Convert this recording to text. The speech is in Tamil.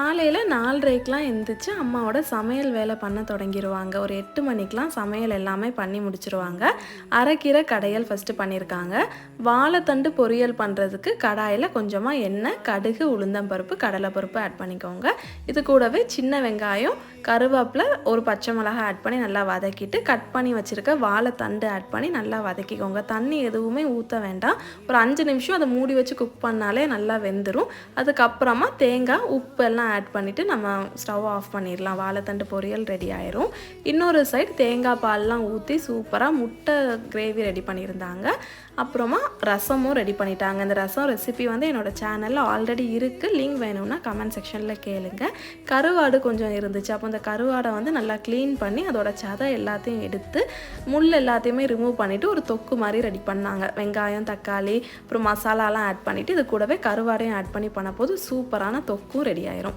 காலையில் 4:30க்கெலாம் எழுந்திரிச்சு அம்மாவோட சமையல் வேலை பண்ண தொடங்கிடுவாங்க. ஒரு 8 மணிக்கெலாம் சமையல் எல்லாமே பண்ணி முடிச்சிருவாங்க. அரைக்கீரை கடையல் ஃபஸ்ட்டு பண்ணியிருக்காங்க. வாழைத்தண்டு பொரியல் பண்ணுறதுக்கு கடாயில் கொஞ்சமாக எண்ணெய், கடுகு, உளுந்தம்பருப்பு, கடலைப்பருப்பு ஆட் பண்ணிக்கோங்க. இது கூடவே சின்ன வெங்காயம், கருவேப்பிலை, ஒரு பச்சை மிளகாய் ஆட் பண்ணி நல்லா வதக்கிட்டு கட் பண்ணி வச்சுருக்க வாழைத்தண்டு ஆட் பண்ணி நல்லா வதக்கிக்கோங்க. தண்ணி எதுவுமே ஊற்ற வேண்டாம். ஒரு 5 நிமிஷம் அதை மூடி வச்சு குக் பண்ணாலே நல்லா வெந்துடும். அதுக்கப்புறமா தேங்காய், உப்பு எல்லாம் ஆட் பண்ணிவிட்டு நம்ம ஸ்டவ் ஆஃப் பண்ணிடலாம். வாழைத்தண்டு பொரியல் ரெடி ஆயிரும். இன்னொரு சைடு தேங்காய் பால்லாம் ஊற்றி சூப்பராக முட்டை கிரேவி ரெடி பண்ணியிருந்தாங்க. அப்புறமா ரசமும் ரெடி பண்ணிட்டாங்க. இந்த ரசம் ரெசிபி வந்து என்னோடய சேனலில் ஆல்ரெடி இருக்குது. லிங்க் வேணும்னா கமெண்ட் செக்ஷனில் கேளுங்க. கருவாடு கொஞ்சம் இருந்துச்சு. அப்போ இந்த கருவாடை வந்து நல்லா க்ளீன் பண்ணி அதோட சதை எல்லாத்தையும் எடுத்து முள் எல்லாத்தையுமே ரிமூவ் பண்ணிவிட்டு ஒரு தொக்கு மாதிரி ரெடி பண்ணாங்க. வெங்காயம், தக்காளி, அப்புறம் மசாலாலாம் ஆட் பண்ணிவிட்டு இது கூடவே கருவாடையும் ஆட் பண்ணி பண்ண போது சூப்பரான தொக்கும் ரெடி ஆயிரும்.